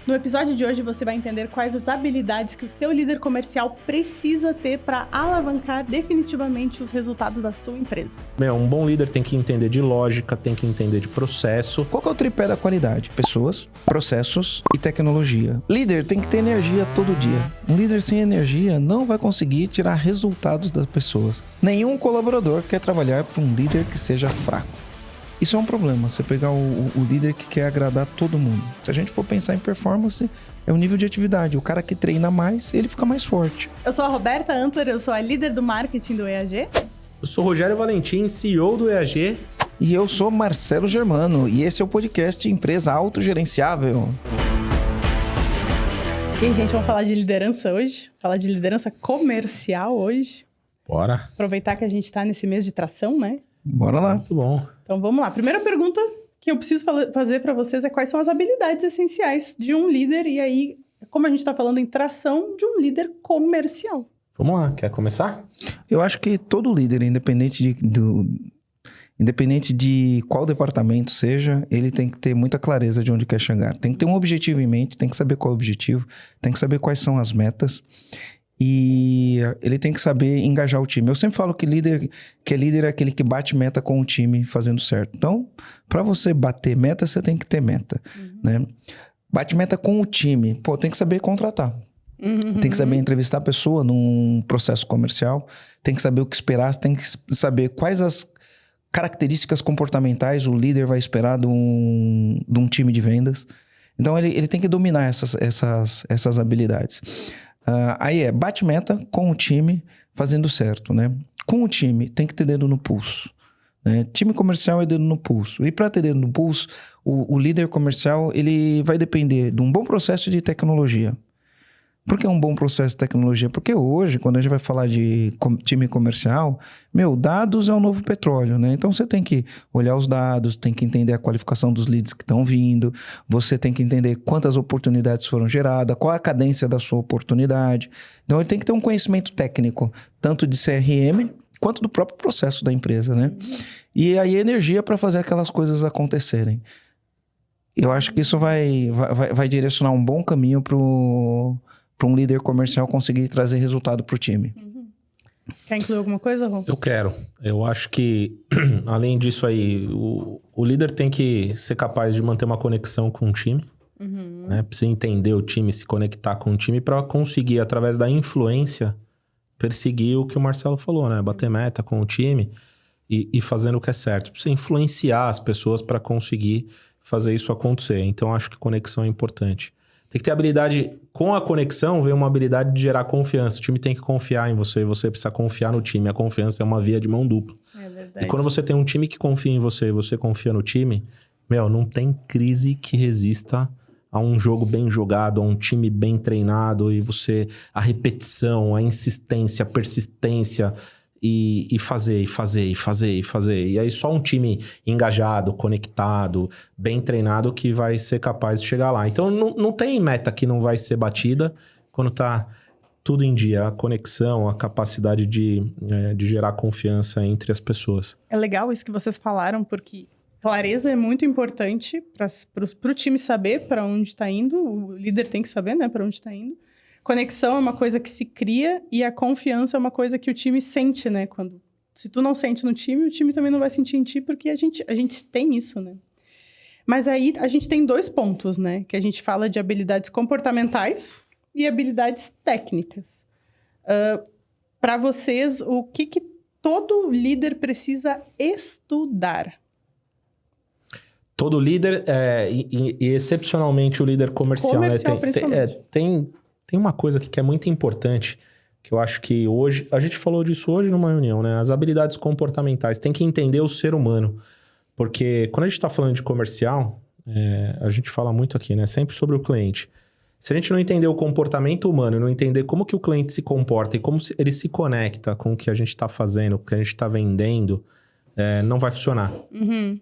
No episódio de hoje você vai entender quais as habilidades que o seu líder comercial precisa ter para alavancar definitivamente os resultados da sua empresa. Um bom líder tem que entender de lógica, tem que entender de processo. Qual que é o tripé da qualidade? Pessoas, processos e tecnologia. Líder tem que ter energia todo dia. Um líder sem energia não vai conseguir tirar resultados das pessoas. Nenhum colaborador quer trabalhar para um líder que seja fraco. Isso é um problema, você pegar o líder que quer agradar todo mundo. Se a gente for pensar em performance, é o nível de atividade. O cara que treina mais, ele fica mais forte. Eu sou a Roberta Antler, eu sou a líder do marketing do EAG. Eu sou Rogério Valentim, CEO do EAG. E eu sou Marcelo Germano, e esse é o podcast Empresa Autogerenciável. E aí, gente, vamos falar de liderança hoje? Falar de liderança comercial hoje. Bora. Aproveitar que a gente tá nesse mês de tração, né? Bora lá. Muito bom. Então vamos lá. Primeira pergunta que eu preciso fazer para vocês é quais são as habilidades essenciais de um líder e aí, como a gente está falando em tração, de um líder comercial. Vamos lá, quer começar? Eu acho que todo líder, independente de qual departamento seja, ele tem que ter muita clareza de onde quer chegar. Tem que ter um objetivo em mente, tem que saber qual é o objetivo, tem que saber quais são as metas. E ele tem que saber engajar o time. Eu sempre falo que líder é aquele que bate meta com o time fazendo certo. Então, para você bater meta, você tem que ter meta, né? Bate meta com o time. Pô, tem que saber contratar. Tem que saber entrevistar a pessoa num processo comercial. Tem que saber o que esperar. Tem que saber quais as características comportamentais o líder vai esperar de um time de vendas. Então, ele tem que dominar essas habilidades. Aí bate meta com o time fazendo certo, né? Com o time tem que ter dedo no pulso, né? Time comercial é dedo no pulso. E para ter dedo no pulso, o líder comercial ele vai depender de um bom processo de tecnologia. Por que um bom processo de tecnologia? Porque hoje, quando a gente vai falar de time comercial, dados é o novo petróleo, né? Então, você tem que olhar os dados, tem que entender a qualificação dos leads que estão vindo, você tem que entender quantas oportunidades foram geradas, qual é a cadência da sua oportunidade. Então, ele tem que ter um conhecimento técnico, tanto de CRM, quanto do próprio processo da empresa, né? E aí, energia para fazer aquelas coisas acontecerem. Eu acho que isso vai direcionar um bom caminho para um líder comercial conseguir trazer resultado para o time. Quer incluir alguma coisa, Rô? Eu quero. Eu acho que, além disso aí, o líder tem que ser capaz de manter uma conexão com o time. Né? Precisa entender o time, se conectar com o time para conseguir, através da influência, perseguir o que o Marcelo falou, né? Bater meta com o time e fazendo o que é certo. Precisa influenciar as pessoas para conseguir fazer isso acontecer. Então, acho que conexão é importante. Tem que ter habilidade, com a conexão, vem uma habilidade de gerar confiança. O time tem que confiar em você, você precisa confiar no time. A confiança é uma via de mão dupla. É verdade. E quando você tem um time que confia em você e você confia no time, não tem crise que resista a um jogo bem jogado, a um time bem treinado e a repetição, a insistência, a persistência e fazer. E aí só um time engajado, conectado, bem treinado que vai ser capaz de chegar lá. Então não tem meta que não vai ser batida quando tá tudo em dia. A conexão, a capacidade de gerar confiança entre as pessoas. É legal isso que vocês falaram, porque clareza é muito importante para o time saber para onde está indo. O líder tem que saber, né, para onde está indo. Conexão é uma coisa que se cria e a confiança é uma coisa que o time sente, né? Se tu não sente no time, o time também não vai sentir em ti, porque a gente tem isso, né? Mas aí a gente tem 2 pontos, né? Que a gente fala de habilidades comportamentais e habilidades técnicas. Para vocês, o que todo líder precisa estudar? Todo líder, e excepcionalmente o líder comercial, né? Tem uma coisa aqui que é muito importante, que eu acho que hoje... A gente falou disso hoje numa reunião, né? As habilidades comportamentais. Tem que entender o ser humano. Porque quando a gente está falando de comercial, a gente fala muito aqui, né? Sempre sobre o cliente. Se a gente não entender o comportamento humano, não entender como que o cliente se comporta e como ele se conecta com o que a gente está fazendo, com o que a gente está vendendo, não vai funcionar.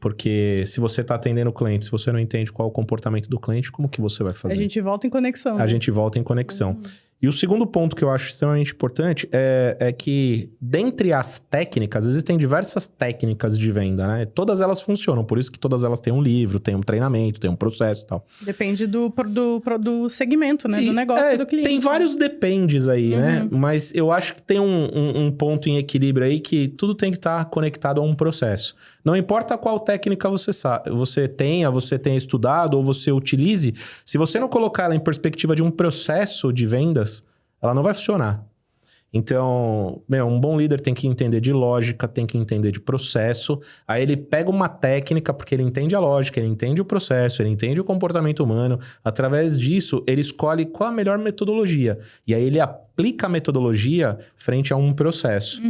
Porque se você está atendendo o cliente, se você não entende qual é o comportamento do cliente, como que você vai fazer? A gente volta em conexão. A gente volta em conexão. E o segundo ponto que eu acho extremamente importante é que, dentre as técnicas, existem diversas técnicas de venda, né? Todas elas funcionam, por isso que todas elas têm um livro, têm um treinamento, têm um processo e tal. Depende do segmento, né? Do negócio do cliente. Tem vários dependes aí, né? Mas eu acho que tem um ponto em equilíbrio aí que tudo tem que estar conectado a um processo. Não importa qual técnica você tenha estudado ou você utilize, se você não colocar ela em perspectiva de um processo de vendas, ela não vai funcionar. Então, um bom líder tem que entender de lógica, tem que entender de processo. Aí ele pega uma técnica, porque ele entende a lógica, ele entende o processo, ele entende o comportamento humano. Através disso, ele escolhe qual a melhor metodologia. E aí ele aplica a metodologia frente a um processo.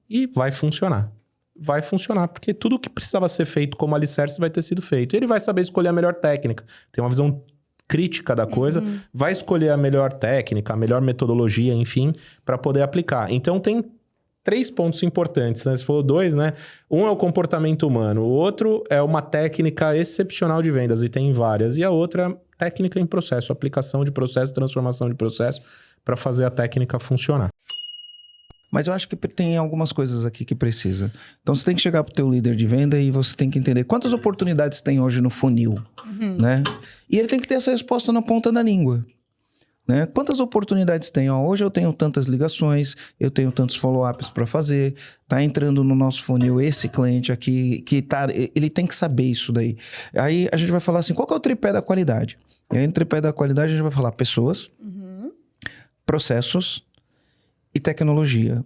E vai funcionar. Vai funcionar, porque tudo que precisava ser feito como alicerce vai ter sido feito. Ele vai saber escolher a melhor técnica. Tem uma visão crítica da coisa, vai escolher a melhor técnica, a melhor metodologia, enfim, para poder aplicar. Então, tem 3 pontos importantes, né? Você falou 2, né? Um é o comportamento humano, o outro é uma técnica excepcional de vendas, e tem várias, e a outra é técnica em processo, aplicação de processo, transformação de processo, para fazer a técnica funcionar. Mas eu acho que tem algumas coisas aqui que precisa. Então, você tem que chegar para o teu líder de venda e você tem que entender quantas oportunidades tem hoje no funil, né? E ele tem que ter essa resposta na ponta da língua, né? Quantas oportunidades tem? Hoje eu tenho tantas ligações, eu tenho tantos follow-ups para fazer, tá entrando no nosso funil esse cliente aqui, ele tem que saber isso daí. Aí a gente vai falar assim, qual que é o tripé da qualidade? E aí no tripé da qualidade a gente vai falar pessoas, processos e tecnologia.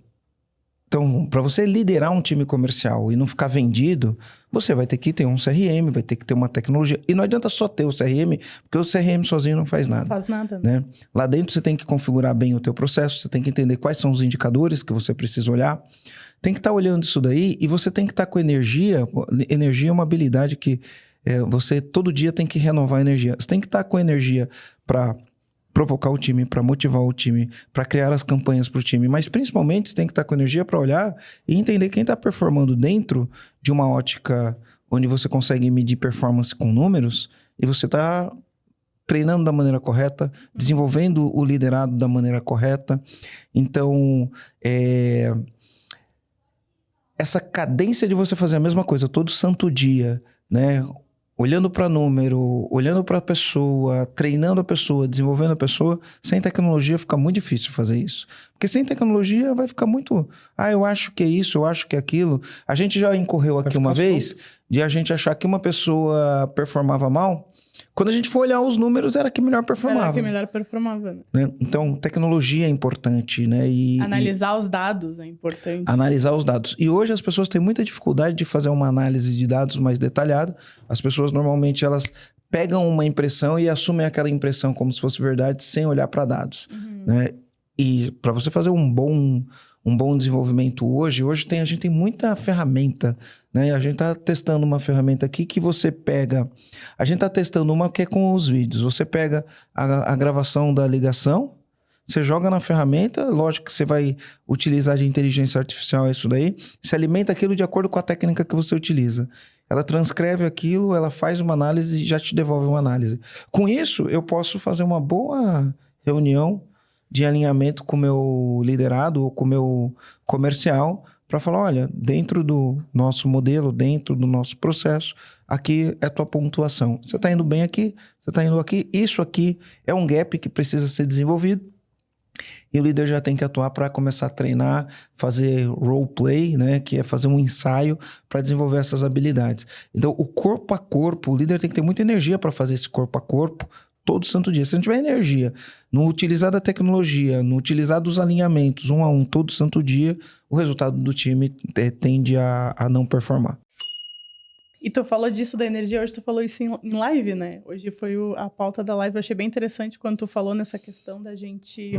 Então, para você liderar um time comercial e não ficar vendido, você vai ter que ter um CRM, vai ter que ter uma tecnologia. E não adianta só ter o CRM, porque o CRM sozinho não faz nada. Não faz nada. Né? Lá dentro você tem que configurar bem o teu processo, você tem que entender quais são os indicadores que você precisa olhar. Tem que estar olhando isso daí e você tem que estar com energia. Energia é uma habilidade que você todo dia tem que renovar a energia. Você tem que estar com energia para provocar o time, para motivar o time, para criar as campanhas para o time. Mas, principalmente, você tem que estar com energia para olhar e entender quem está performando dentro de uma ótica onde você consegue medir performance com números e você está treinando da maneira correta, desenvolvendo o liderado da maneira correta. Então, essa cadência de você fazer a mesma coisa todo santo dia, né? Olhando para número, olhando para a pessoa, treinando a pessoa, desenvolvendo a pessoa, sem tecnologia fica muito difícil fazer isso. Porque sem tecnologia vai ficar muito... eu acho que é isso, eu acho que é aquilo. A gente já incorreu aqui uma vez de a gente achar que uma pessoa performava mal. Quando a gente for olhar os números, era a que melhor performava. Era a que melhor performava. Né? Então, tecnologia é importante, né? Analisar os dados é importante. Analisar os dados. E hoje as pessoas têm muita dificuldade de fazer uma análise de dados mais detalhada. As pessoas, normalmente, elas pegam uma impressão e assumem aquela impressão como se fosse verdade, sem olhar para dados. Né? E para você fazer um bom desenvolvimento hoje a gente tem muita ferramenta, né? A gente está testando uma ferramenta aqui que você pega... A gente está testando uma que é com os vídeos. Você pega a gravação da ligação, você joga na ferramenta, lógico que você vai utilizar de inteligência artificial isso daí, você alimenta aquilo de acordo com a técnica que você utiliza. Ela transcreve aquilo, ela faz uma análise e já te devolve uma análise. Com isso, eu posso fazer uma boa reunião de alinhamento com o meu liderado ou com o meu comercial para falar, olha, dentro do nosso modelo, dentro do nosso processo, aqui é a tua pontuação. Você está indo bem aqui, você está indo aqui, isso aqui é um gap que precisa ser desenvolvido. E o líder já tem que atuar para começar a treinar, fazer role play, né? Que é fazer um ensaio para desenvolver essas habilidades. Então, o corpo a corpo, o líder tem que ter muita energia para fazer esse corpo a corpo, todo santo dia. Se não tiver energia, no utilizar da tecnologia, no utilizar dos alinhamentos, 1 a 1, todo santo dia, o resultado do time tende a não performar. E tu falou disso da energia, hoje tu falou isso em live, né? Hoje foi a pauta da live, eu achei bem interessante quando tu falou nessa questão da gente...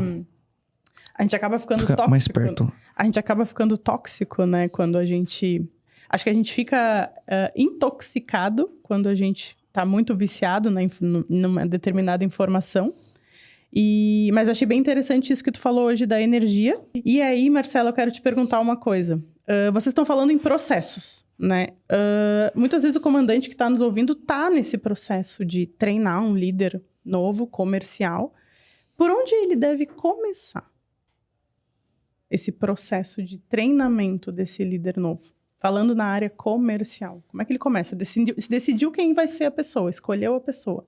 A gente acaba ficando tóxico. Mais perto. A gente acaba ficando tóxico, né? Quando a gente... Acho que a gente fica intoxicado quando a gente... tá muito viciado numa determinada informação. Mas achei bem interessante isso que tu falou hoje da energia. E aí, Marcelo, eu quero te perguntar uma coisa. Vocês estão falando em processos, né? Muitas vezes o comandante que está nos ouvindo está nesse processo de treinar um líder novo, comercial, Por onde ele deve começar esse processo de treinamento desse líder novo? Falando na área comercial. Como é que ele começa? Decidiu quem vai ser a pessoa, escolheu a pessoa.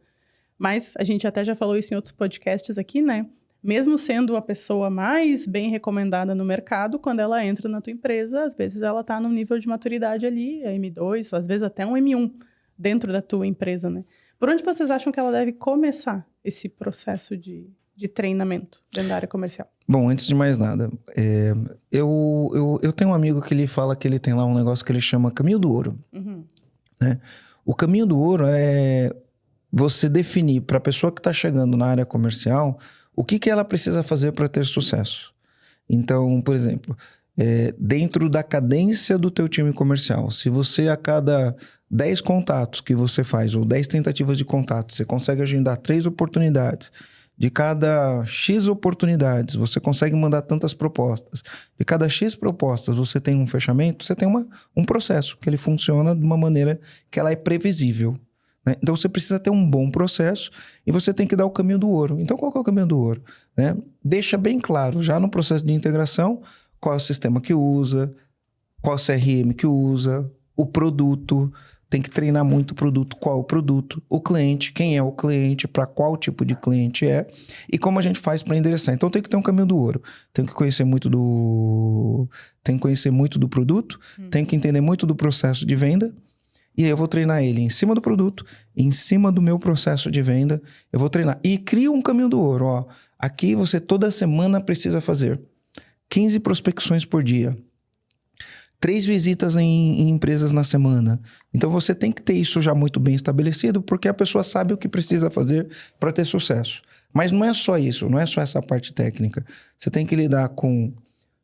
Mas a gente até já falou isso em outros podcasts aqui, né? Mesmo sendo a pessoa mais bem recomendada no mercado, quando ela entra na tua empresa, às vezes ela está num nível de maturidade ali, a M2, às vezes até um M1 dentro da tua empresa, né? Por onde vocês acham que ela deve começar esse processo de treinamento dentro da área comercial? Bom, antes de mais nada, eu tenho um amigo que ele fala que ele tem lá um negócio que ele chama Caminho do Ouro. Né? O Caminho do Ouro é você definir para a pessoa que está chegando na área comercial o que ela precisa fazer para ter sucesso. Então, por exemplo, dentro da cadência do teu time comercial, se você a cada 10 contatos que você faz, ou 10 tentativas de contato, você consegue agendar 3 oportunidades, de cada X oportunidades, você consegue mandar tantas propostas. De cada X propostas, você tem um fechamento, você tem um processo que ele funciona de uma maneira que ela é previsível. Né? Então, você precisa ter um bom processo e você tem que dar o caminho do ouro. Então, qual que é o caminho do ouro? Né? Deixa bem claro, já no processo de integração, qual é o sistema que usa, qual é o CRM que usa, o produto. Tem que treinar muito o produto, qual o produto, o cliente, quem é o cliente, para qual tipo de cliente é e como a gente faz para endereçar. Então tem que ter um caminho do ouro. Tem que conhecer muito do produto, tem que entender muito do processo de venda e aí eu vou treinar ele em cima do produto, em cima do meu processo de venda, eu vou treinar. E crio um caminho do ouro. Ó. Aqui você toda semana precisa fazer 15 prospecções por dia. 3 visitas em empresas na semana. Então, você tem que ter isso já muito bem estabelecido, porque a pessoa sabe o que precisa fazer para ter sucesso. Mas não é só isso, não é só essa parte técnica. Você tem que lidar com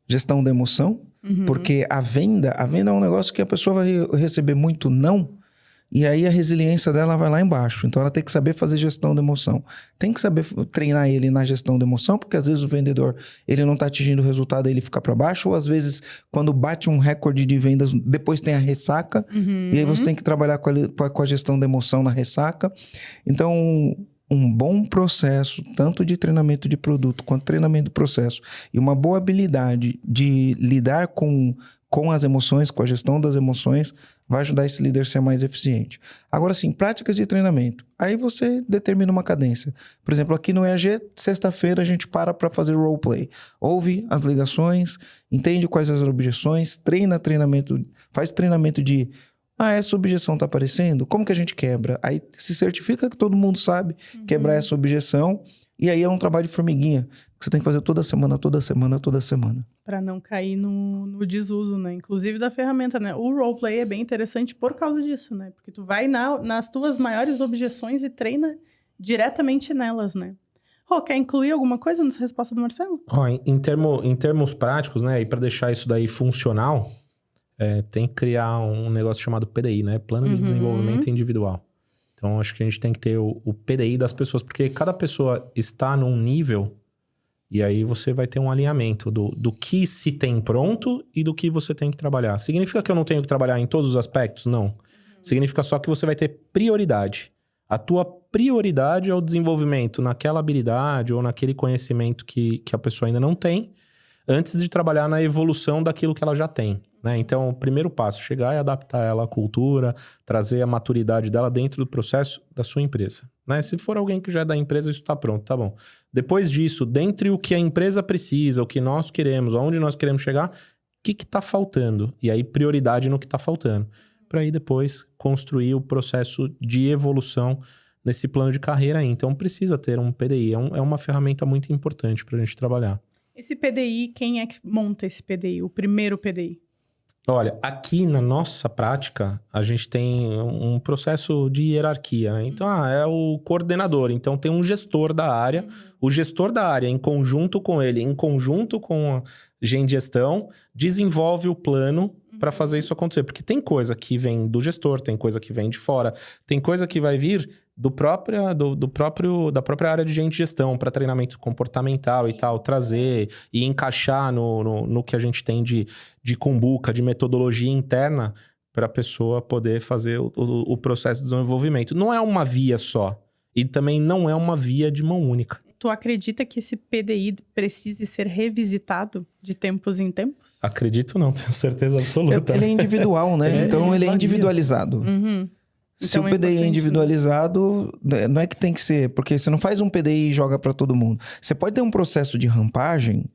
gestão da emoção, porque a venda é um negócio que a pessoa vai receber muito não, e aí a resiliência dela vai lá embaixo. Então, ela tem que saber fazer gestão da emoção. Tem que saber treinar ele na gestão da emoção, porque às vezes o vendedor ele não está atingindo o resultado, ele fica para baixo, ou às vezes, quando bate um recorde de vendas, depois tem a ressaca, e aí você tem que trabalhar com a gestão da emoção na ressaca. Então, um bom processo, tanto de treinamento de produto, quanto treinamento do processo, e uma boa habilidade de lidar com as emoções, com a gestão das emoções, vai ajudar esse líder a ser mais eficiente. Agora sim, práticas de treinamento. Aí você determina uma cadência. Por exemplo, aqui no EAG, sexta-feira a gente para fazer roleplay. Ouve as ligações, entende quais as objeções, faz treinamento de essa objeção está aparecendo, como que a gente quebra? Aí se certifica que todo mundo sabe quebrar essa objeção. E aí é um trabalho de formiguinha, que você tem que fazer toda semana. Para não cair no desuso, né? Inclusive da ferramenta, né? O roleplay é bem interessante por causa disso, né? Porque tu vai nas tuas maiores objeções e treina diretamente nelas, né? Quer incluir alguma coisa nessa resposta do Marcelo? Em termos práticos, né? E para deixar isso daí funcional, tem que criar um negócio chamado PDI, né? Plano de Desenvolvimento Individual. Então, acho que a gente tem que ter o PDI das pessoas, porque cada pessoa está num nível e aí você vai ter um alinhamento do que se tem pronto e do que você tem que trabalhar. Significa que eu não tenho que trabalhar em todos os aspectos? Não. Significa só que você vai ter prioridade. A tua prioridade é o desenvolvimento naquela habilidade ou naquele conhecimento que a pessoa ainda não tem, antes de trabalhar na evolução daquilo que ela já tem. Né? Então, o primeiro passo, chegar e adaptar ela à cultura, trazer a maturidade dela dentro do processo da sua empresa. Né? Se for alguém que já é da empresa, isso está pronto, tá bom. Depois disso, dentre o que a empresa precisa, o que nós queremos, aonde nós queremos chegar, o que está faltando? E aí, prioridade no que está faltando. Para aí depois construir o processo de evolução nesse plano de carreira aí. Então, precisa ter um PDI. É uma ferramenta muito importante para a gente trabalhar. Esse PDI, quem é que monta esse PDI? O primeiro PDI? Olha, aqui na nossa prática, a gente tem um processo de hierarquia, né? Então, é o coordenador. Então, tem um gestor da área. O gestor da área, em conjunto com ele, em conjunto com a gente de gestão, desenvolve o plano para fazer isso acontecer. Porque tem coisa que vem do gestor, tem coisa que vem de fora, tem coisa que vai vir da própria área de gente de gestão para treinamento comportamental e tal, trazer e encaixar no que a gente tem de cumbuca, de metodologia interna para a pessoa poder fazer o processo de desenvolvimento. Não é uma via só e também não é uma via de mão única. tu acredita que esse PDI precise ser revisitado de tempos em tempos? Acredito não, tenho certeza absoluta. Ele é individual, né? Então ele é individualizado. Uhum. Se o PDI é individualizado, não é que tem que ser, porque você não faz um PDI e joga para todo mundo. Você pode ter um processo de rampagem,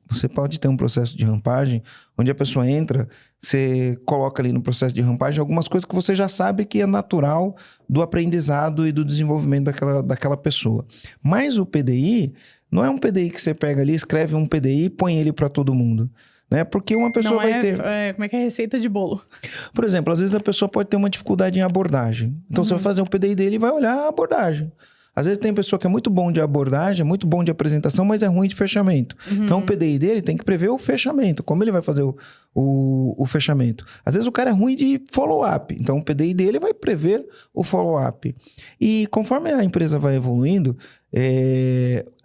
onde a pessoa entra, você coloca ali no processo de rampagem algumas coisas que você já sabe que é natural do aprendizado e do desenvolvimento daquela pessoa. Mas o PDI não é um PDI que você pega ali, escreve um PDI e põe ele para todo mundo. Né? Porque uma pessoa vai ter... como é que é receita de bolo? Por exemplo, às vezes a pessoa pode ter uma dificuldade em abordagem. Então, você vai fazer um PDI dele e vai olhar a abordagem. Às vezes tem pessoa que é muito bom de abordagem, é muito bom de apresentação, mas é ruim de fechamento. Então, o PDI dele tem que prever o fechamento. Como ele vai fazer o fechamento? Às vezes o cara é ruim de follow-up. Então, o PDI dele vai prever o follow-up. E conforme a empresa vai evoluindo,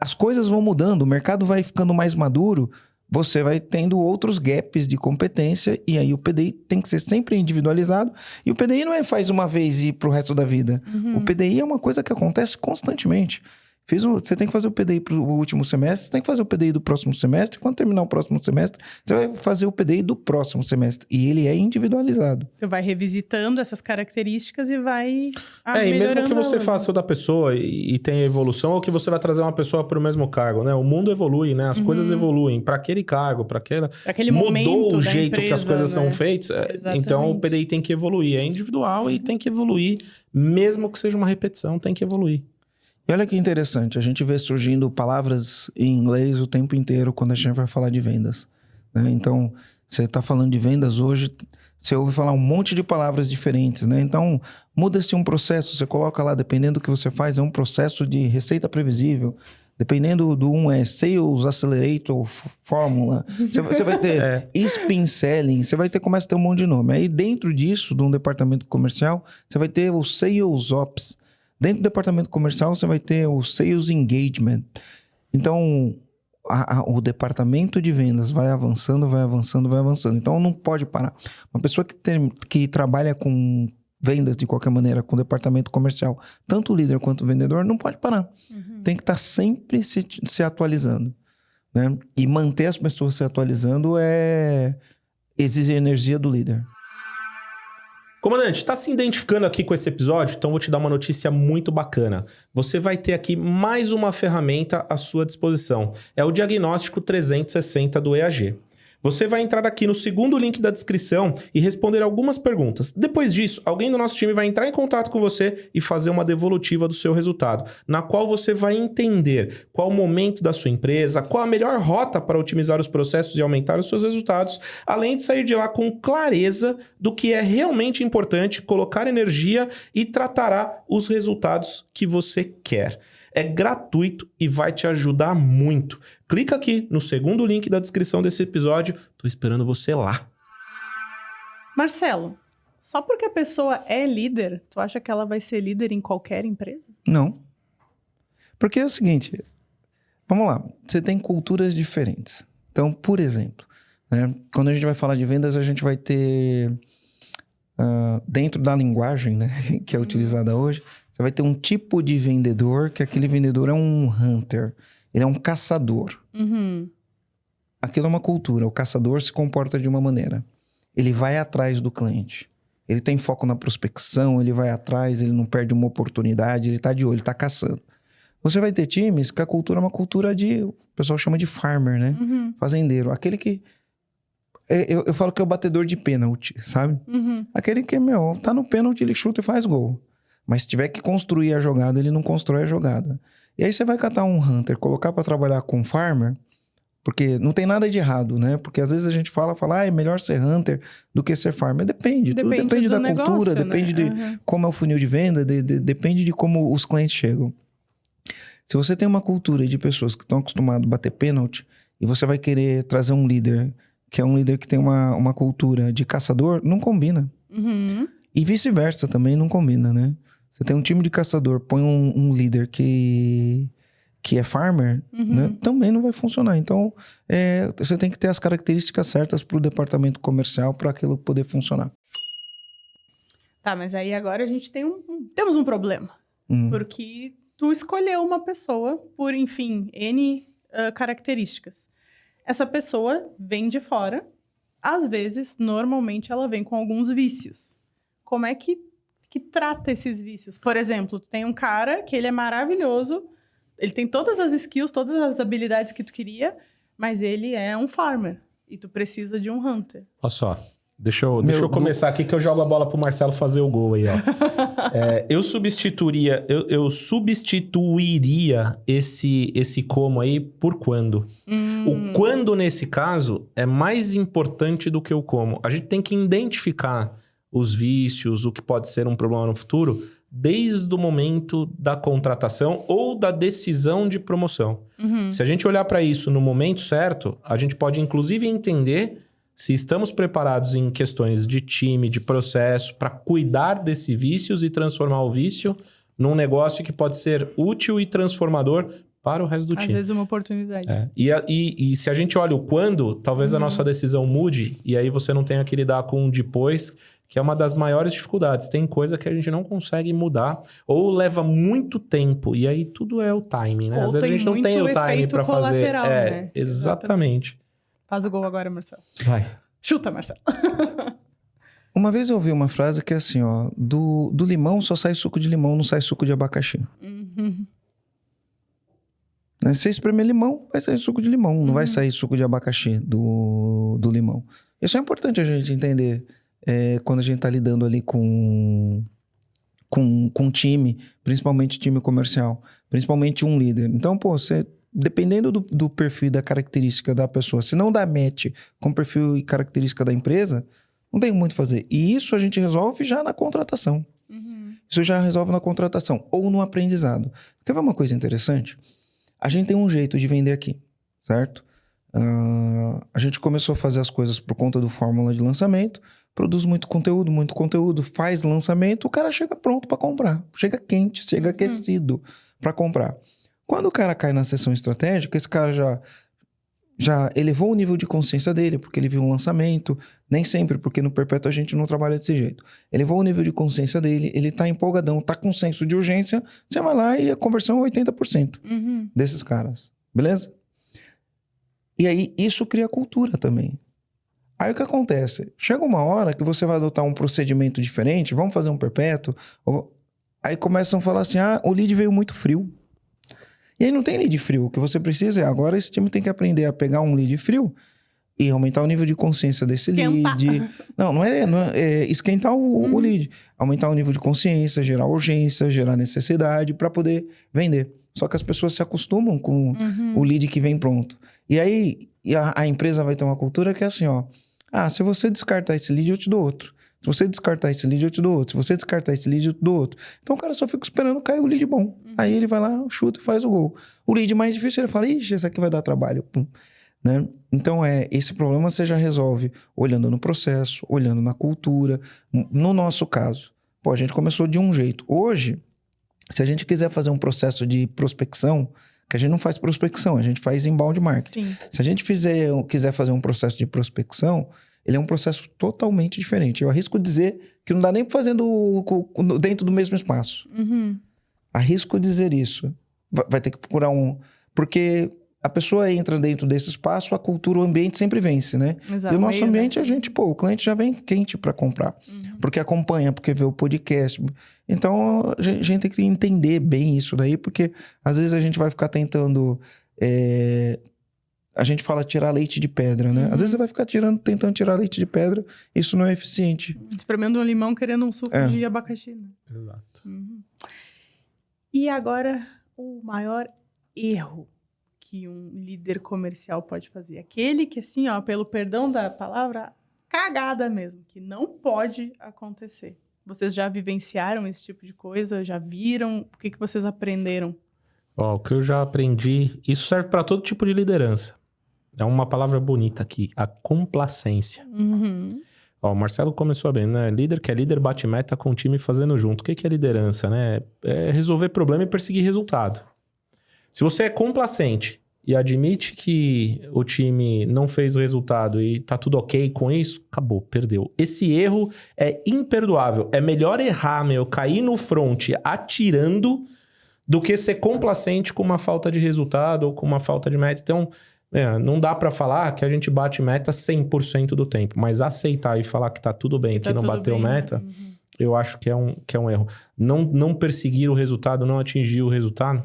as coisas vão mudando, o mercado vai ficando mais maduro, você vai tendo outros gaps de competência e aí o PDI tem que ser sempre individualizado. E o PDI não é faz uma vez e ir pro resto da vida. O PDI é uma coisa que acontece constantemente. Você tem que fazer o PDI pro último semestre, você tem que fazer o PDI do próximo semestre. Quando terminar o próximo semestre, você vai fazer o PDI do próximo semestre. E ele é individualizado. Você vai revisitando essas características e vai e mesmo que você faça o da pessoa e tenha evolução, ou que você vai trazer uma pessoa para o mesmo cargo, né? O mundo evolui, né? As coisas evoluem para aquele cargo, para aquele momento. Mudou o jeito empresa, que as coisas são feitas. Então, o PDI tem que evoluir. É individual e tem que evoluir. Mesmo que seja uma repetição, tem que evoluir. E olha que interessante, a gente vê surgindo palavras em inglês o tempo inteiro quando a gente vai falar de vendas. Né? Então, você está falando de vendas hoje, você ouve falar um monte de palavras diferentes. Né? Então, muda-se um processo, você coloca lá, dependendo do que você faz, é um processo de receita previsível. Dependendo do Sales Accelerator Fórmula, você vai ter Spin Selling, começa a ter um monte de nome. Aí dentro disso, de um departamento comercial, você vai ter o Sales Ops. Dentro do departamento comercial, você vai ter o Sales Engagement. Então, o departamento de vendas vai avançando. Então, não pode parar. Uma pessoa que trabalha com vendas de qualquer maneira, com o departamento comercial, tanto o líder quanto o vendedor, não pode parar. Tem que estar sempre se atualizando. Né? E manter as pessoas se atualizando exige energia do líder. Comandante, está se identificando aqui com esse episódio? Então vou te dar uma notícia muito bacana. Você vai ter aqui mais uma ferramenta à sua disposição. É o Diagnóstico 360 do EAG. Você vai entrar aqui no segundo link da descrição e responder algumas perguntas. Depois disso, alguém do nosso time vai entrar em contato com você e fazer uma devolutiva do seu resultado, na qual você vai entender qual o momento da sua empresa, qual a melhor rota para otimizar os processos e aumentar os seus resultados, além de sair de lá com clareza do que é realmente importante, colocar energia e tratará os resultados que você quer. É gratuito e vai te ajudar muito. Clica aqui no segundo link da descrição desse episódio. Tô esperando você lá. Marcelo, só porque a pessoa é líder, tu acha que ela vai ser líder em qualquer empresa? Não. Porque é o seguinte, vamos lá, você tem culturas diferentes. Então, por exemplo, né, quando a gente vai falar de vendas, a gente vai ter, dentro da linguagem, né, que é utilizada hoje, você vai ter um tipo de vendedor, que aquele vendedor é um hunter. Ele é um caçador. Aquilo é uma cultura. O caçador se comporta de uma maneira. Ele vai atrás do cliente. Ele tem foco na prospecção, ele vai atrás, ele não perde uma oportunidade, ele está de olho, ele está caçando. Você vai ter times que a cultura é uma cultura de... O pessoal chama de farmer, né? Fazendeiro. Aquele que... Eu falo que é o batedor de pênalti, sabe? Aquele que, tá no pênalti, ele chuta e faz gol. Mas se tiver que construir a jogada, ele não constrói a jogada. E aí você vai catar um hunter, colocar para trabalhar com um farmer, porque não tem nada de errado, né? Porque às vezes a gente fala é melhor ser hunter do que ser farmer. Depende. Tudo depende da negócio, cultura, né? Depende de como é o funil de venda, depende de como os clientes chegam. Se você tem uma cultura de pessoas que estão acostumadas a bater pênalti e você vai querer trazer um líder, que é um líder que tem uma cultura de caçador, não combina. E vice-versa também não combina, né? Você tem um time de caçador, põe um líder que é farmer, né? Também não vai funcionar. Então, você tem que ter as características certas para o departamento comercial para aquilo poder funcionar. Tá, mas aí agora a gente tem temos um problema. Porque tu escolheu uma pessoa por, enfim, N características. Essa pessoa vem de fora, às vezes, normalmente, ela vem com alguns vícios. Como é que trata esses vícios? Por exemplo, tu tem um cara que ele é maravilhoso, ele tem todas as skills, todas as habilidades que tu queria, mas ele é um farmer. E tu precisa de um hunter. Olha só. Deixa eu começar aqui que eu jogo a bola pro Marcelo fazer o gol aí, ó. Eu substituiria esse como aí por quando. O quando, nesse caso, é mais importante do que o como. A gente tem que identificar os vícios, o que pode ser um problema no futuro, desde o momento da contratação ou da decisão de promoção. Se a gente olhar para isso no momento certo, a gente pode, inclusive, entender se estamos preparados em questões de time, de processo, para cuidar desses vícios e transformar o vício num negócio que pode ser útil e transformador para o resto do time. Às vezes uma oportunidade. E se a gente olha o quando, talvez a nossa decisão mude e aí você não tenha que lidar com um depois, que é uma das maiores dificuldades. Tem coisa que a gente não consegue mudar ou leva muito tempo e aí tudo é o timing, né? Ou às vezes a gente não tem o timing para fazer. Né? Exatamente. Faz o gol agora, Marcelo. Vai. Chuta, Marcelo. Uma vez eu ouvi uma frase que é assim, ó. Do limão só sai suco de limão, não sai suco de abacaxi. Né? Se espremer limão, vai sair suco de limão. Não vai sair suco de abacaxi do limão. Isso é importante a gente entender quando a gente tá lidando ali com time, principalmente time comercial. Principalmente um líder. Então, pô, você... Dependendo do perfil e da característica da pessoa, se não dá match com o perfil e característica da empresa, não tem muito a fazer. E isso a gente resolve já na contratação. Isso já resolve na contratação ou no aprendizado. Quer ver uma coisa interessante? A gente tem um jeito de vender aqui, certo? A gente começou a fazer as coisas por conta do fórmula de lançamento, produz muito conteúdo, faz lançamento, o cara chega pronto para comprar. Chega quente, chega aquecido para comprar. Quando o cara cai na sessão estratégica, esse cara já elevou o nível de consciência dele, porque ele viu um lançamento, nem sempre, porque no Perpétuo a gente não trabalha desse jeito. Elevou o nível de consciência dele, ele tá empolgadão, tá com senso de urgência, você vai lá e a conversão é 80% desses caras, beleza? E aí, isso cria cultura também. Aí o que acontece? Chega uma hora que você vai adotar um procedimento diferente, vamos fazer um Perpétuo, aí começam a falar assim, o lead veio muito frio. E aí não tem lead frio. O que você precisa é agora esse time tem que aprender a pegar um lead frio e aumentar o nível de consciência desse lead. Não é esquentar o lead. Aumentar o nível de consciência, gerar urgência, gerar necessidade para poder vender. Só que as pessoas se acostumam com o lead que vem pronto. E aí a empresa vai ter uma cultura que é assim, ó. Se você descartar esse lead, eu te dou outro. Se você descartar esse lead, eu te dou outro. Se você descartar esse lead, eu te dou outro. Então o cara só fica esperando cair o lead bom. Aí ele vai lá, chuta e faz o gol. O lead mais difícil, ele fala, ixi, esse aqui vai dar trabalho. Pum. Né? Então esse problema você já resolve olhando no processo, olhando na cultura. No nosso caso, a gente começou de um jeito. Hoje, se a gente quiser fazer um processo de prospecção, que a gente não faz prospecção, a gente faz inbound marketing. Sim. Se a gente quiser fazer um processo de prospecção, ele é um processo totalmente diferente. Eu arrisco dizer que não dá nem para fazer dentro do mesmo espaço. Arrisco dizer isso. Vai ter que procurar porque a pessoa entra dentro desse espaço, a cultura, o ambiente sempre vence, né? Exato. E o nosso ambiente, o cliente já vem quente para comprar. Porque acompanha, porque vê o podcast. Então, a gente tem que entender bem isso daí, porque às vezes a gente vai ficar tentando... A gente fala tirar leite de pedra, né? Às vezes você vai ficar tentando tirar leite de pedra, isso não é eficiente. Espremendo um limão, querendo um suco de abacaxi, né? Exato. E agora, o maior erro que um líder comercial pode fazer. Aquele que, assim, ó, pelo perdão da palavra, cagada mesmo, que não pode acontecer. Vocês já vivenciaram esse tipo de coisa? Já viram? O que vocês aprenderam? O que eu já aprendi... Isso serve para todo tipo de liderança. É uma palavra bonita aqui. A complacência. O Marcelo começou bem, né? Líder que é líder bate meta com o time fazendo junto. O que é liderança, né? É resolver problema e perseguir resultado. Se você é complacente e admite que o time não fez resultado e tá tudo ok com isso, acabou, perdeu. Esse erro é imperdoável. É melhor errar, cair no front atirando do que ser complacente com uma falta de resultado ou com uma falta de meta. Então, não dá para falar que a gente bate meta 100% do tempo, mas aceitar e falar que tá tudo bem, que não bateu meta, eu acho que é um erro. Não perseguir o resultado, não atingir o resultado,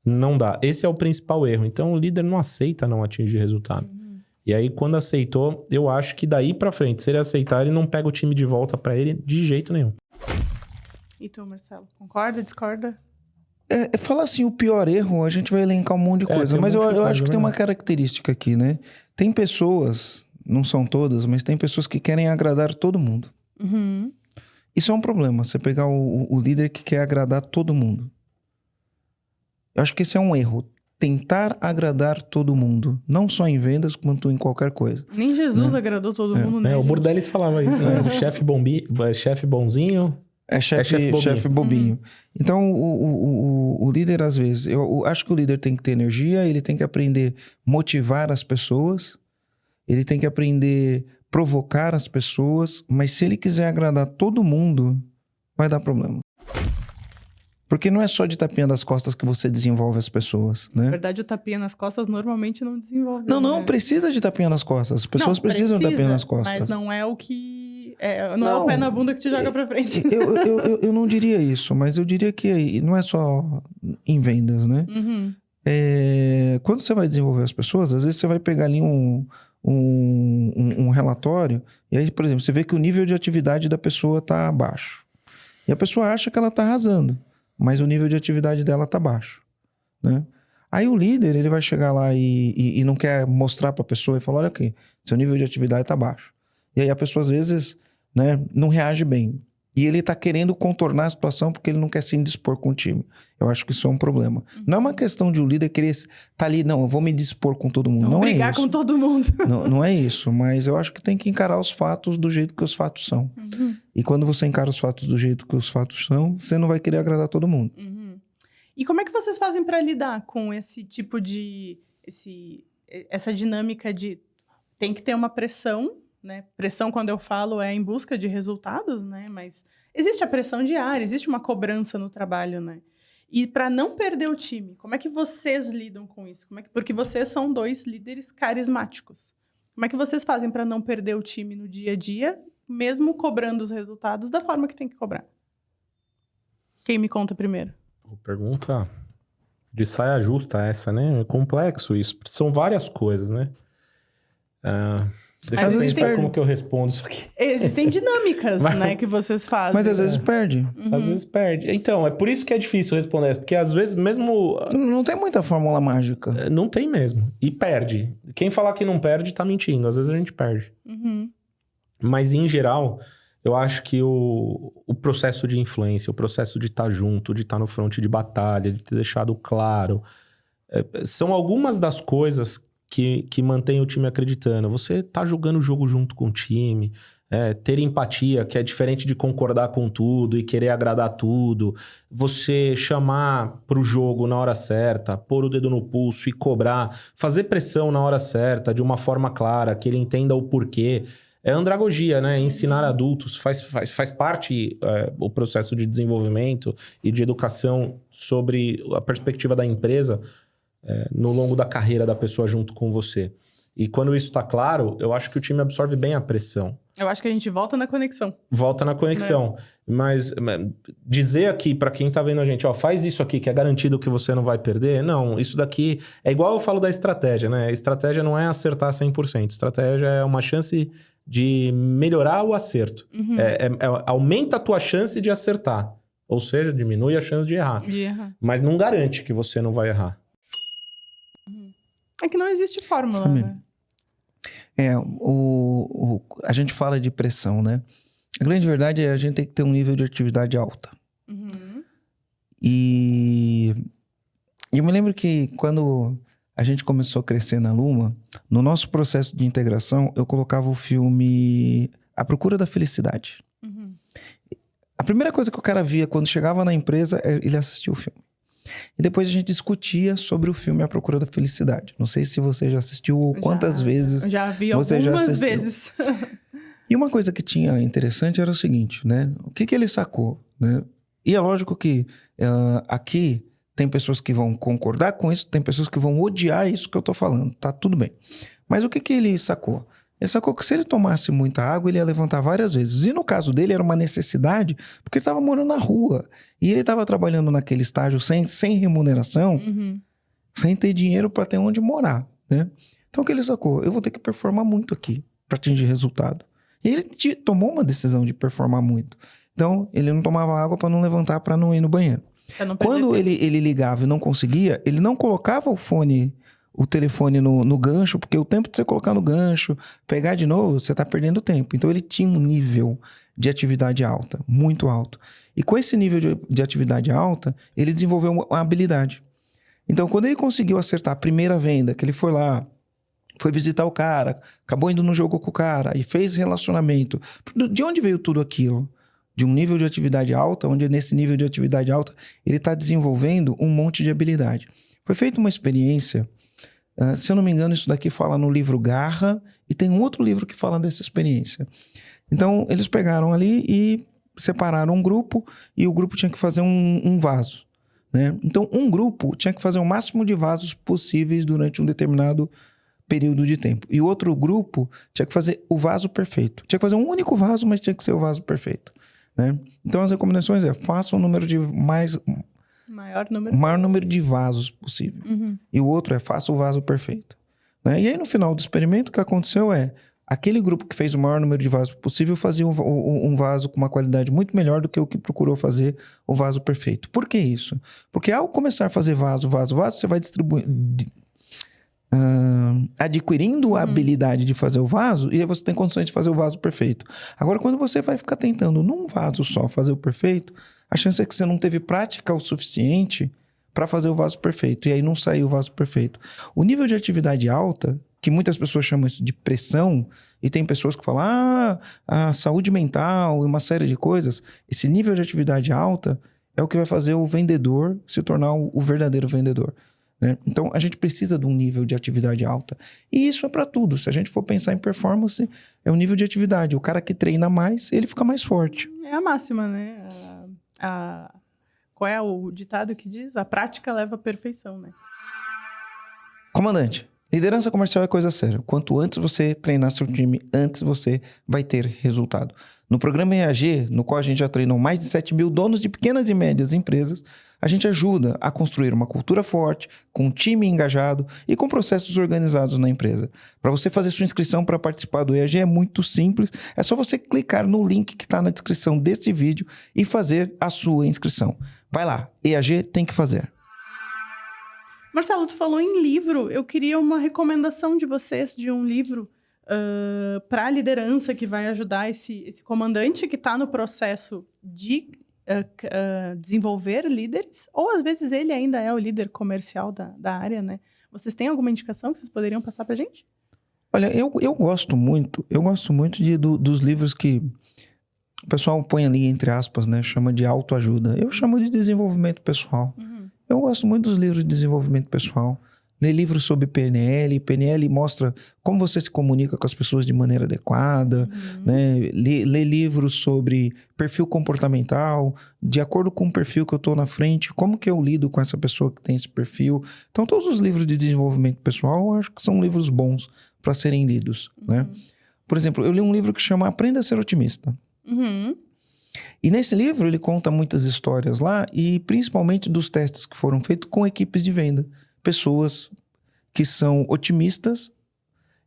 não dá. Esse é o principal erro. Então, o líder não aceita não atingir resultado. E aí, quando aceitou, eu acho que daí pra frente, se ele aceitar, ele não pega o time de volta pra ele de jeito nenhum. E tu, Marcelo? Concorda, discorda? Falar assim, o pior erro, a gente vai elencar um monte de coisa. Mas eu acho que tem uma característica aqui, né? Tem pessoas, não são todas, mas tem pessoas que querem agradar todo mundo. Isso é um problema, você pegar o líder que quer agradar todo mundo. Eu acho que esse é um erro. Tentar agradar todo mundo. Não só em vendas, quanto em qualquer coisa. Nem Jesus agradou todo mundo, né? O Burdelis falava isso, né? O chefe bonzinho... chefe bobinho. Então, o líder, às vezes... Eu acho que o líder tem que ter energia, ele tem que aprender a motivar as pessoas, ele tem que aprender a provocar as pessoas, mas se ele quiser agradar todo mundo, vai dar problema. Porque não é só de tapinha das costas que você desenvolve as pessoas, né? Na verdade, o tapinha nas costas normalmente não desenvolve. Não precisa de tapinha nas costas. As pessoas precisam de tapinha nas costas. Mas não é o que... não é o pé na bunda que te joga pra frente. Eu não diria isso, mas eu diria que não é só em vendas, né? Quando você vai desenvolver as pessoas, às vezes você vai pegar ali um relatório, e aí, por exemplo, você vê que o nível de atividade da pessoa tá baixo. E a pessoa acha que ela tá arrasando, mas o nível de atividade dela tá baixo, né? Aí o líder, ele vai chegar lá e não quer mostrar para a pessoa e falar, olha aqui, seu nível de atividade tá baixo. E aí a pessoa, às vezes, né, não reage bem. E ele tá querendo contornar a situação porque ele não quer se indispor com o time. Eu acho que isso é um problema. Não é uma questão de o líder querer tá ali, não, eu vou me dispor com todo mundo. Não é isso. Brigar com todo mundo. Não é isso, mas eu acho que tem que encarar os fatos do jeito que os fatos são. E quando você encara os fatos do jeito que os fatos são, você não vai querer agradar todo mundo. E como é que vocês fazem para lidar com esse tipo de... essa dinâmica de... Tem que ter uma pressão, né? Pressão, quando eu falo, é em busca de resultados, né? Mas existe a pressão diária, existe uma cobrança no trabalho, né? E para não perder o time, como é que vocês lidam com isso? Porque vocês são 2 líderes carismáticos. Como é que vocês fazem para não perder o time no dia a dia, mesmo cobrando os resultados da forma que tem que cobrar? Quem me conta primeiro? Pergunta de saia justa essa, né? É complexo isso. São várias coisas, né? Deixa eu pensar como que eu respondo isso aqui. Existem dinâmicas, né, que vocês fazem. Mas às vezes perde. Às vezes perde. Então, é por isso que é difícil responder. Porque às vezes mesmo... Não tem muita fórmula mágica. Não tem mesmo. E perde. Quem falar que não perde tá mentindo. Às vezes a gente perde. Mas em geral, eu acho que o processo de influência, o processo de estar junto, de estar no fronte de batalha, de ter deixado claro, são algumas das coisas que mantém o time acreditando. Você tá jogando o jogo junto com o time, ter empatia, que é diferente de concordar com tudo e querer agradar tudo. Você chamar pro jogo na hora certa, pôr o dedo no pulso e cobrar, fazer pressão na hora certa, de uma forma clara, que ele entenda o porquê. É andragogia, né? Ensinar adultos faz parte o processo de desenvolvimento e de educação sobre a perspectiva da empresa no longo da carreira da pessoa junto com você. E quando isso tá claro, eu acho que o time absorve bem a pressão. Eu acho que a gente volta na conexão. Volta na conexão. Mas dizer aqui pra quem tá vendo a gente, ó, faz isso aqui que é garantido que você não vai perder. Não, isso daqui... É igual eu falo da estratégia, né? A estratégia não é acertar 100%. Estratégia é uma chance de melhorar o acerto. Aumenta a tua chance de acertar. Ou seja, diminui a chance de errar. Mas não garante que você não vai errar. É que não existe fórmula, né? A gente fala de pressão, né? A grande verdade é a gente tem que ter um nível de atividade alta. E eu me lembro que quando a gente começou a crescer na Luma, no nosso processo de integração, eu colocava o filme A Procura da Felicidade. A primeira coisa que o cara via quando chegava na empresa, ele assistia o filme. E depois a gente discutia sobre o filme A Procura da Felicidade. Não sei se você já assistiu ou quantas vezes já vi você já algumas assistiu. vezes. E uma coisa que tinha interessante era o seguinte, né? O que ele sacou, né? E é lógico que aqui tem pessoas que vão concordar com isso, tem pessoas que vão odiar isso que eu tô falando, tá tudo bem. Mas o que ele sacou? Ele sacou que se ele tomasse muita água, ele ia levantar várias vezes. E no caso dele, era uma necessidade, porque ele estava morando na rua. E ele estava trabalhando naquele estágio sem remuneração, sem ter dinheiro para ter onde morar, né? Então o que ele sacou? Eu vou ter que performar muito aqui para atingir resultado. E ele tomou uma decisão de performar muito. Então, ele não tomava água para não levantar, para não ir no banheiro. Quando ele ligava e não conseguia, ele não colocava o telefone no gancho, porque o tempo de você colocar no gancho, pegar de novo, você está perdendo tempo. Então, ele tinha um nível de atividade alta, muito alto. E com esse nível de atividade alta, ele desenvolveu uma habilidade. Então, quando ele conseguiu acertar a primeira venda, que ele foi lá, foi visitar o cara, acabou indo no jogo com o cara e fez relacionamento. De onde veio tudo aquilo? De um nível de atividade alta, onde nesse nível de atividade alta ele está desenvolvendo um monte de habilidade. Foi feita uma experiência, se eu não me engano, isso daqui fala no livro Garra, e tem um outro livro que fala dessa experiência. Então, eles pegaram ali e separaram um grupo, e o grupo tinha que fazer um vaso, né? Então, um grupo tinha que fazer o máximo de vasos possíveis durante um determinado período de tempo. E o outro grupo tinha que fazer o vaso perfeito. Tinha que fazer um único vaso, mas tinha que ser o vaso perfeito, né? Então, as recomendações faça o número de maior número de vasos possível. E o outro faça o vaso perfeito, né? E aí, no final do experimento, o que aconteceu aquele grupo que fez o maior número de vasos possível fazia um vaso com uma qualidade muito melhor do que o que procurou fazer o vaso perfeito. Por que isso? Porque ao começar a fazer vaso, você vai adquirindo a habilidade de fazer o vaso, e aí você tem condições de fazer o vaso perfeito. Agora, quando você vai ficar tentando num vaso só fazer o perfeito, a chance é que você não teve prática o suficiente para fazer o vaso perfeito, e aí não saiu o vaso perfeito. O nível de atividade alta, que muitas pessoas chamam isso de pressão, e tem pessoas que falam, a saúde mental e uma série de coisas, esse nível de atividade alta é o que vai fazer o vendedor se tornar o verdadeiro vendedor, né? Então, a gente precisa de um nível de atividade alta. E isso é para tudo. Se a gente for pensar em performance, é um nível de atividade. O cara que treina mais, ele fica mais forte. É a máxima, né? Qual é o ditado que diz? A prática leva à perfeição, né? Comandante, liderança comercial é coisa séria. Quanto antes você treinar seu time, antes você vai ter resultado. No programa EAG, no qual a gente já treinou mais de 7 mil donos de pequenas e médias empresas, a gente ajuda a construir uma cultura forte, com um time engajado e com processos organizados na empresa. Para você fazer sua inscrição para participar do EAG é muito simples. É só você clicar no link que está na descrição desse vídeo e fazer a sua inscrição. Vai lá, EAG tem que fazer. Marcelo, tu falou em livro. Eu queria uma recomendação de vocês de um livro para a liderança que vai ajudar esse comandante que está no processo de desenvolver líderes, ou às vezes ele ainda é o líder comercial da área, né? Vocês têm alguma indicação que vocês poderiam passar para a gente? Olha, eu gosto muito dos livros que o pessoal põe ali entre aspas, né? Chama de autoajuda. Eu chamo de desenvolvimento pessoal. Eu gosto muito dos livros de desenvolvimento pessoal. Ler livros sobre PNL. PNL mostra como você se comunica com as pessoas de maneira adequada, né? Ler livros sobre perfil comportamental, de acordo com o perfil que eu estou na frente, como que eu lido com essa pessoa que tem esse perfil. Então, todos os livros de desenvolvimento pessoal, eu acho que são livros bons para serem lidos, né? Por exemplo, eu li um livro que chama Aprenda a Ser Otimista. E nesse livro ele conta muitas histórias lá, e principalmente dos testes que foram feitos com equipes de venda. Pessoas que são otimistas,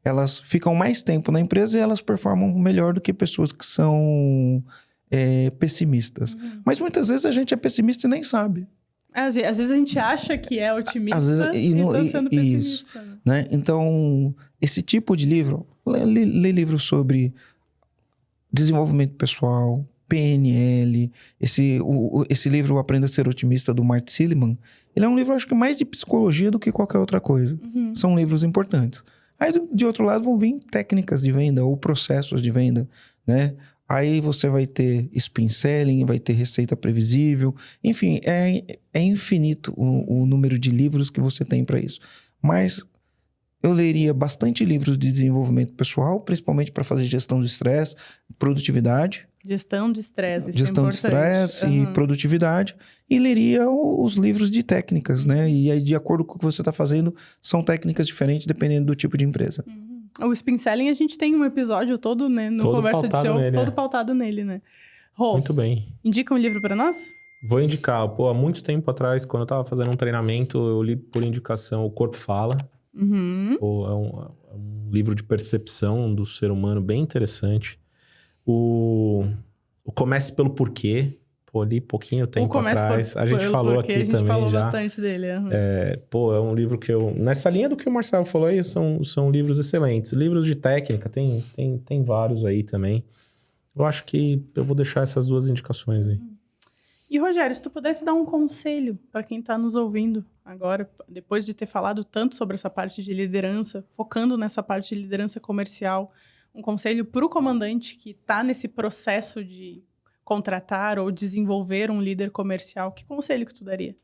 elas ficam mais tempo na empresa e elas performam melhor do que pessoas que são pessimistas. Mas muitas vezes a gente é pessimista e nem sabe. Às vezes a gente acha que é otimista e está sendo pessimista. Isso, né? Então, esse tipo de livro, lê livros sobre desenvolvimento pessoal, PNL, esse livro O Aprenda a Ser Otimista, do Martin Seligman, ele é um livro, acho que mais de psicologia do que qualquer outra coisa. São livros importantes. Aí, de outro lado, vão vir técnicas de venda ou processos de venda, né? Aí você vai ter spin selling, vai ter receita previsível. Enfim, é infinito o número de livros que você tem para isso. Mas eu leria bastante livros de desenvolvimento pessoal, principalmente para fazer gestão do estresse, produtividade. Gestão de estresse, gestão de estresse e produtividade, e leria os livros de técnicas, né? E aí, de acordo com o que você está fazendo, são técnicas diferentes dependendo do tipo de empresa. O Spin Selling, a gente tem um episódio todo, né, no todo Conversa de CEO, nele, todo pautado nele, né? Rô, muito bem. Indica um livro para nós? Vou indicar. Pô, há muito tempo atrás, quando eu estava fazendo um treinamento, eu li por indicação O Corpo Fala. Pô, é um livro de percepção do ser humano bem interessante. O Comece pelo Porquê. Pô, li pouquinho tempo atrás. A gente falou aqui também já. A gente falou bastante dele. Pô, é um livro que eu... Nessa linha do que o Marcelo falou aí, são livros excelentes. Livros de técnica, tem vários aí também. Eu acho que eu vou deixar essas duas indicações aí. E, Rogério, se tu pudesse dar um conselho para quem está nos ouvindo agora, depois de ter falado tanto sobre essa parte de liderança, focando nessa parte de liderança comercial, um conselho para o comandante que está nesse processo de contratar ou desenvolver um líder comercial, que conselho que tu daria?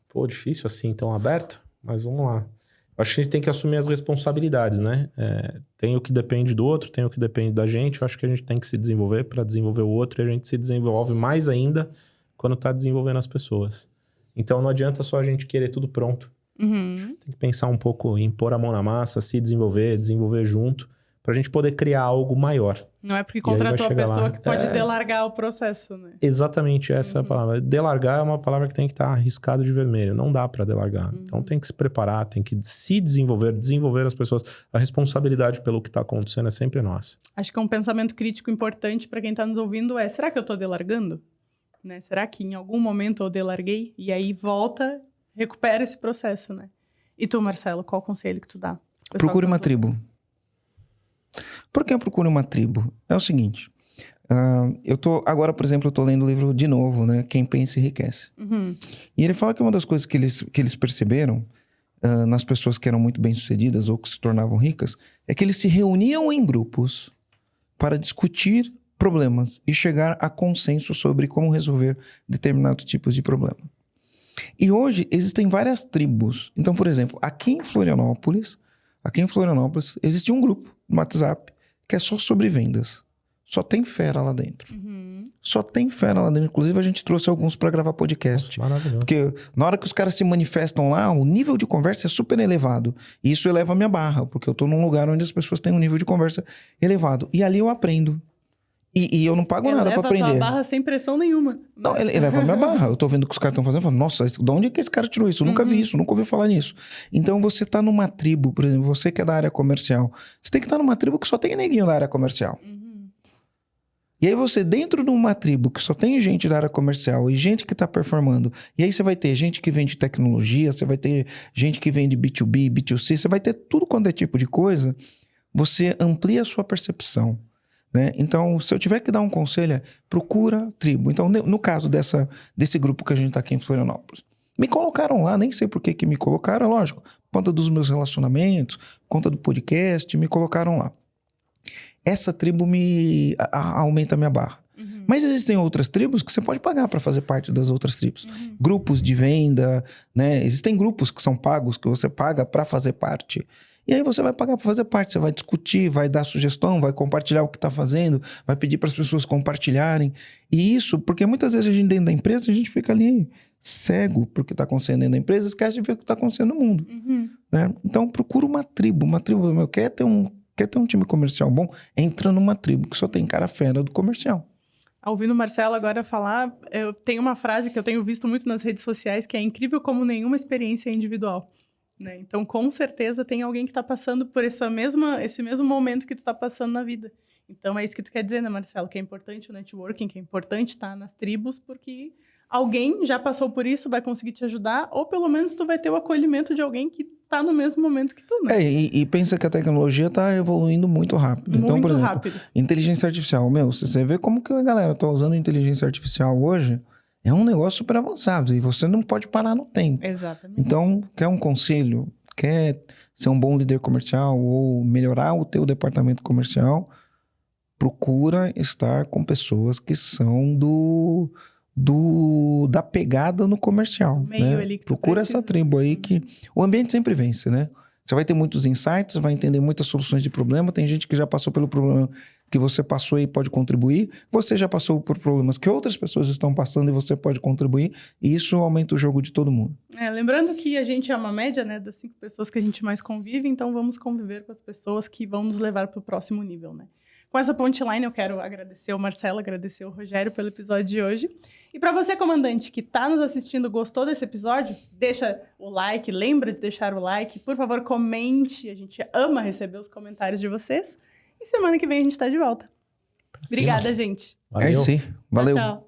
Pô, difícil assim, tão aberto, mas vamos lá. Acho que a gente tem que assumir as responsabilidades, né? Tem o que depende do outro, tem o que depende da gente. Eu acho que a gente tem que se desenvolver para desenvolver o outro, e a gente se desenvolve mais ainda quando está desenvolvendo as pessoas. Então, não adianta só a gente querer tudo pronto. Tem que pensar um pouco em pôr a mão na massa, se desenvolver junto, para a gente poder criar algo maior. Não é porque contratou a pessoa que pode delargar o processo, né? Exatamente, essa é a palavra. Delargar é uma palavra que tem que estar arriscado de vermelho. Não dá para delargar. Então tem que se preparar, tem que se desenvolver as pessoas. A responsabilidade pelo que está acontecendo é sempre nossa. Acho que um pensamento crítico importante para quem está nos ouvindo é: será que eu estou delargando? Né? Será que em algum momento eu delarguei? E aí volta, recupera esse processo, né? E tu, Marcelo, qual o conselho que tu dá? Procure uma tribo. Por que eu procuro uma tribo? É o seguinte, agora, por exemplo, eu tô lendo o livro de novo, né? Quem Pensa Enriquece. E ele fala que uma das coisas que eles perceberam nas pessoas que eram muito bem-sucedidas ou que se tornavam ricas é que eles se reuniam em grupos para discutir problemas e chegar a consenso sobre como resolver determinados tipos de problema. E hoje existem várias tribos. Então, por exemplo, aqui em Florianópolis existe um grupo no WhatsApp que é só sobre vendas. Só tem fera lá dentro. Só tem fera lá dentro. Inclusive, a gente trouxe alguns para gravar podcast. Nossa, maravilhoso. Porque na hora que os caras se manifestam lá, o nível de conversa é super elevado. E isso eleva a minha barra, porque eu tô num lugar onde as pessoas têm um nível de conversa elevado. E ali eu aprendo. E eu não pago nada pra aprender. Eleva a tua barra sem pressão nenhuma. Não, eleva a minha barra. Eu tô vendo o que os caras estão fazendo. Eu falo, nossa, de onde é que esse cara tirou isso? Eu nunca vi isso, nunca ouvi falar nisso. Então, você tá numa tribo, por exemplo, você que é da área comercial, você tem que estar numa tribo que só tem neguinho da área comercial. E aí você, dentro de uma tribo que só tem gente da área comercial e gente que tá performando, e aí você vai ter gente que vende tecnologia, você vai ter gente que vende B2B, B2C, você vai ter tudo quanto é tipo de coisa, você amplia a sua percepção. Né? Então, se eu tiver que dar um conselho, procura tribo. Então, no caso desse grupo que a gente está aqui em Florianópolis, me colocaram lá, nem sei por que me colocaram, lógico, por conta dos meus relacionamentos, por conta do podcast, me colocaram lá. Essa tribo aumenta a minha barra. Mas existem outras tribos que você pode pagar para fazer parte das outras tribos. Grupos de venda, né? Existem grupos que são pagos, que você paga para fazer parte. E aí você vai pagar para fazer parte, você vai discutir, vai dar sugestão, vai compartilhar o que está fazendo, vai pedir para as pessoas compartilharem. E isso, porque muitas vezes a gente dentro da empresa, a gente fica ali cego porque está acontecendo dentro da empresa, esquece de ver o que está acontecendo no mundo. Né? Então procura uma tribo, meu, quer ter um time comercial bom, entra numa tribo que só tem cara fera do comercial. Ouvindo o Marcelo agora falar, eu tenho uma frase que eu tenho visto muito nas redes sociais, que é incrível como nenhuma experiência é individual. Né? Então, com certeza, tem alguém que está passando por esse mesmo momento que tu está passando na vida. Então, é isso que tu quer dizer, né, Marcelo? Que é importante o networking, que é importante estar nas tribos, porque alguém já passou por isso, vai conseguir te ajudar, ou pelo menos tu vai ter o acolhimento de alguém que está no mesmo momento que tu, né? E pensa que a tecnologia está evoluindo muito rápido. Então, por exemplo, rápido. Inteligência artificial. Se você vê como que a galera está usando inteligência artificial hoje, é um negócio super avançado e você não pode parar no tempo. Exatamente. Então, quer um conselho? Quer ser um bom líder comercial ou melhorar o teu departamento comercial? Procura estar com pessoas que são da pegada no comercial. Né? Procura essa tribo aí que... O ambiente sempre vence, né? Você vai ter muitos insights, vai entender muitas soluções de problema. Tem gente que já passou pelo problema que você passou e pode contribuir. Você já passou por problemas que outras pessoas estão passando e você pode contribuir. E isso aumenta o jogo de todo mundo. Lembrando que a gente é uma média, né, das 5 pessoas que a gente mais convive, então vamos conviver com as pessoas que vão nos levar para o próximo nível, né? Com essa punchline, eu quero agradecer o Marcelo, agradecer o Rogério pelo episódio de hoje. E para você, comandante, que está nos assistindo, gostou desse episódio, deixa o like, lembra de deixar o like. Por favor, comente, a gente ama receber os comentários de vocês. E semana que vem a gente está de volta. Obrigada, gente. Valeu. É isso aí. Valeu. Tchau, tchau.